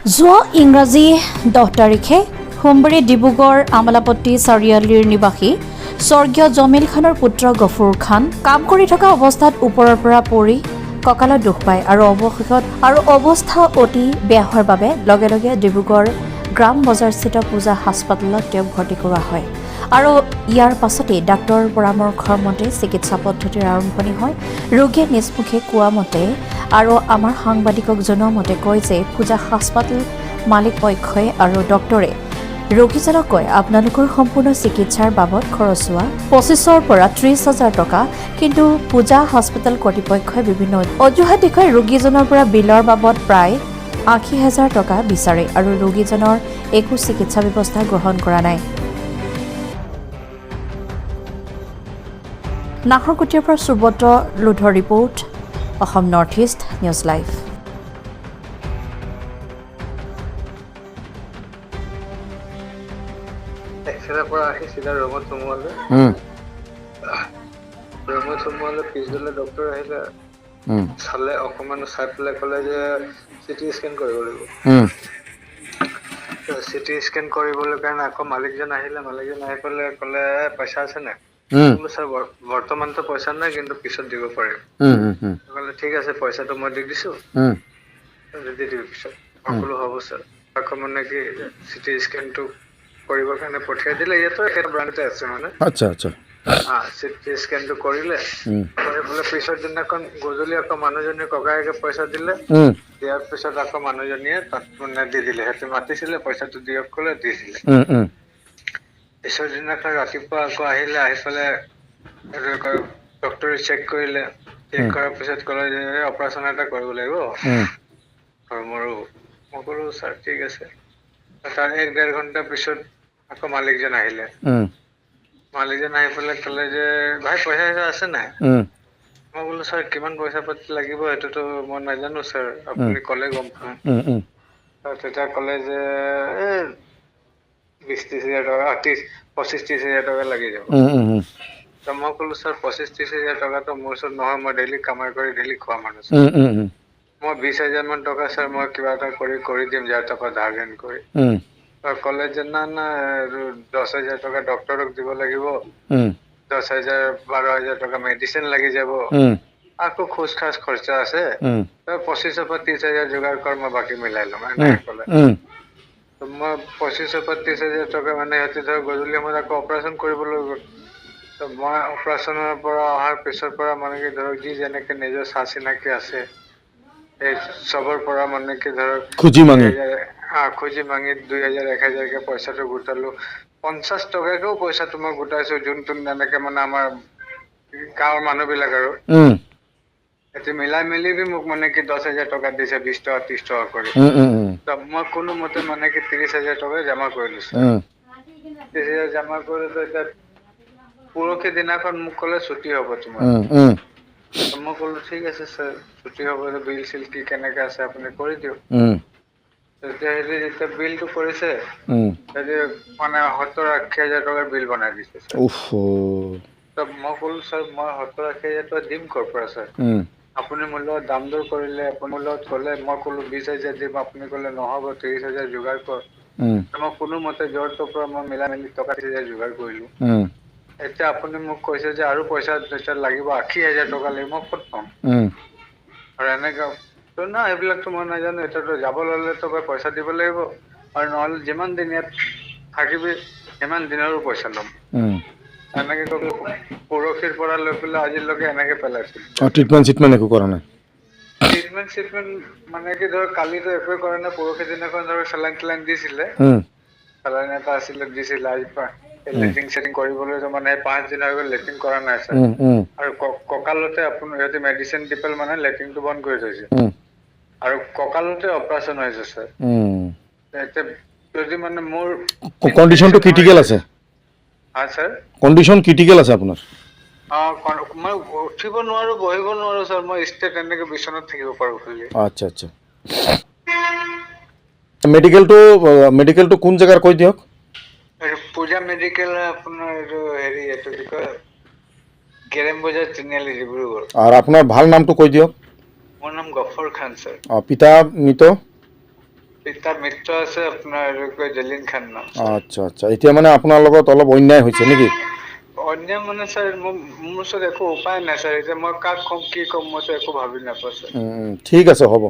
যোৱা ইংৰাজী 10 তাৰিখে সোমবাৰে ডিব্ৰুগড় আমলাপট্টি চাৰিআলিৰ নিবাসী স্বৰ্গীয় জমিল খানৰ পুত্ৰ গফুৰ খান কাম কৰি থকা অৱস্থাত ওপৰৰ পৰা পৰি কঁকালত দুখ পায় আৰু অৱস্থা অতি বেয়া হোৱাৰ বাবে লগে লগে ডিব্ৰুগড় গ্ৰাম বজাৰস্থিত পূজা হাস্পতালত তেওঁক ভৰ্তি কৰোৱা হয় আৰু ইয়াৰ পাছতেই ডাক্তৰৰ পৰামৰ্শৰ মতে চিকিৎসা পদ্ধতিৰ আৰম্ভণি হয়। ৰোগীয়ে নিজ মুখে কোৱা মতে আৰু আমাৰ সাংবাদিকক জনোৱা মতে কয় যে পূজা হাস্পতাল মালিক পক্ষই আৰু ডক্তৰে ৰোগীজনক কয় আপোনালোকৰ সম্পূৰ্ণ চিকিৎসাৰ বাবদ খৰচ হোৱা 25,000 পৰা 30,000 টকা, কিন্তু পূজা হাস্পতাল কৰ্তৃপক্ষই বিভিন্ন অজুহাত দেখুৱাই ৰোগীজনৰ পৰা বিলৰ বাবদ প্ৰায় 80,000 টকা বিচাৰে আৰু ৰোগীজনৰ একো চিকিৎসা ব্যৱস্থা গ্ৰহণ কৰা নাই। নাহৰকটীয়াৰ পৰা সুব্ৰত লোধৰ report, Assam north east news live. এক্সৰে পৰা আহি চিধা ৰুমত সোমোৱালে পিছবেলা ডক্টৰ আহিলে চালে, অকণমান চাই পেলাই ক'লে যে চিটি স্কেন কৰিব লাগিব। চিটি স্কেন কৰিবলৈ কাৰণে আকৌ মালিকজন আহিলে, মালিকজন আহি পেলাই ক'লে পইচা আছে নাই? ছাৰ বৰ্তমানতো পইচা নাই, কিন্তু পিছত দিব পাৰিম। ক'লে ঠিক আছে, পইচাটো মই দি দিছো, দি দিব পিছত। সকলো হ'ব ছাৰ। আকৌ মানে কি চিটি স্কেনটো কৰিবৰ কাৰণে পঠিয়াই দিলে, ইয়াতো এটা ব্ৰাঞ্চতে আছে মানে। চিটি স্কেনটো কৰিলে, কৰি পেলাই পিছৰ দিনাখন গধূলি আকৌ মানুহজনীৰ ককায়েকে পইচা দিলে, দিয়াৰ পিছত আকৌ মানুহজনীয়ে তাত মানে দি দিলে। সিহঁতে মাতিছিলে, পইচাটো দিয়ক ক'লে দি দিলে। পিছৰ দিনাখন ৰাতিপুৱা আকৌ আহিলে, আহি পেলাই ডক্টৰে চেক কৰিলে, চেক কৰাৰ পিছত ক'লে যে অপাৰেশ্যন এটা কৰিব লাগিব। মই ক'লো ছাৰ ঠিক আছে। তাৰ 1-1.5 ঘণ্টা পিছত আকৌ মালিকজন আহিলে। মালিকজন আহি পেলাই ক'লে যে ভাই পইচা চইচা আছে নাই? মই বোলো ছাৰ কিমান পইচা পাতি লাগিব সেইটোতো মই নাজানো ছাৰ, আপুনি ক'লে গম পাম। তেতিয়া ক'লে যে 20-30 হাজাৰ টকা, 25-30 হাজাৰ টকা লাগি যাব। মই ক'লো ছাৰ 25-30 হাজাৰ টকাটো মোৰ ওচৰত নহয়, মই ডেইলি কামাই কৰি ডেইলি খোৱা মানুহ। মই 20,000 মান টকা ছাৰ মই কিবা এটা কৰি দিম, যাৰ টকা ধাৰ ঋণ কৰি। ক'লে যে না 10,000 টকা ডক্টৰক দিব লাগিব, 10,000 12,000 টকা মেডিচিন লাগি যাব, আকৌ খোজ খাজ খৰচা আছে, 25,000 পৰা 30,000 যোগাৰ কৰ, মই বাকী মিলাই ল'ম, এনেকে ক'লে। মই 25,000 পৰা 30,000 টকা মানে সিহঁতে ধৰ গধূলি সময়ত আকৌ অপাৰেশ্যন কৰিবলৈ গ'ল। মই অপাৰেশ্যনৰ পৰা অহাৰ পিছৰ পৰা মানে কি ধৰক যি যেনেকে নিজৰ চা চিনাকি আছে এই চবৰ পৰা মানে কি ধৰক খুজি মাঙি 2,000-1,000কে পইচাটো গোটালো। 50 টকাকেও পইচাটো মই গোটাইছো, যোনটো এনেকে মানে আমাৰ গাঁৱৰ মানুহ বিলাক আৰু এতিয়া মিলাই মেলি মোক মানে কি 10,000 টকা দিছে, 20 টকা 30 টকা কৰি। মই কোনো মতে মানে কি 30,000 টকা জমা কৰি লৈছো। 30,000 জমা কৰিলো। এতিয়া পৰহি দিনাখন মোক ক'লে ছুটি হ'ব তোমাৰ। মই ক'লো ঠিক আছে ছাৰ, ছুটি হ'ব, বিল চিল কি কেনেকে আছে আপুনি কৰি দিয়ক। তেতিয়া যেতিয়া বিলটো কৰিছে, মানে 70-80 হাজাৰ টকাৰ বিল বনাই দিছে ছাৰ। মই ক'লো ছাৰ মই 70-80 হাজাৰ টকা দিম ক'ৰ পৰা ছাৰ? আপুনি মোৰ লগত দাম দৰ কৰিলে, আপুনি মোৰ লগত ক'লে, মই ক'লো 20,000 দিম, আপুনি ক'লে নহ'ব 30,000 যোগাৰ কৰ। মই কোনো মতে জৰ তোৰ পৰা মই মিলাই মেলি টকা 30,000 যোগাৰ কৰিলো। এতিয়া আপুনি মোক কৈছে যে আৰু পইচা লাগিব 80,000 টকা লাগিব, মই ক'ত পাম? আৰু এনেকে না এইবিলাকতো মই নাজানো, এতিয়াতো যাব ল'লেতো পইচা দিব লাগিব, আৰু নহ'লে যিমান দিন ইয়াত থাকিবি সিমান দিনৰো পইচা ল'ম। এনেকে কৰি পৰহিৰ পৰা লৈ পেলাই আজিলৈকে এনেকে পেলাইছিল। ট্ৰিটমেণ্ট একো কৰা নাই? ট্ৰিটমেণ্ট মানে কি ধৰক কালিতো একোৱে কৰা নাই, পৰহি দিনাখন ধৰক চেলাইন দিছিলে, চেলাইন এটা আছিলে দিছিলে। আজি লেট্ৰিন চেটিং কৰিবলৈ মানে 5 দিন হৈ গ'ল লেট্ৰিন কৰা নাই ছাৰ। আৰু কঁকালতে আপোনাৰ সিহঁতে মেডিচিন দি পেলাই মানে লেট্ৰিনটো বন্ধ কৰি থৈছে, আৰু কঁকালতে অপাৰেশ্যন হৈছে ছাৰ। এতিয়া যদি মানে মোৰ কণ্ডিশ্যনটো ক্ৰিটিকেল আছে? ছাৰ কণ্ডিশ্যন ক্ৰিটিকেল আছে আপোনাৰ? মই উঠিব নোৱাৰো, বহিব নোৱাৰো ছাৰ, মই ষ্টেট এনেকে বিচনাত থাকিব পাৰো খালি। আচ্ছা। মেডিকেলটো কোন জেগাৰ কৈ দিয়ক? পূজা মেডিকেল আপোনাৰ এইটো কি কয় কেৰেম বজাৰ তিনিআলি, ডিব্ৰুগড়। আৰু আপোনাৰ ভাল নামটো কৈ দিয়ক? মোৰ নাম গফৰ খান ছাৰ। পিতা মৃত? পিতা মিত্ৰ আছে আপোনাৰ জলিন খান নাম। আচ্ছা আচ্ছা, এতিয়া মানে আপোনাৰ লগত অলপ অন্যায় হৈছে নেকি? অন্য মানে ছাৰ মোৰ ওচৰত একো উপায় নাই ছাৰ, এতিয়া মই কাক ক'ম কি ক'ম মই একো ভাবি নাপাওঁ ছাৰ। ঠিক আছে, হ'ব।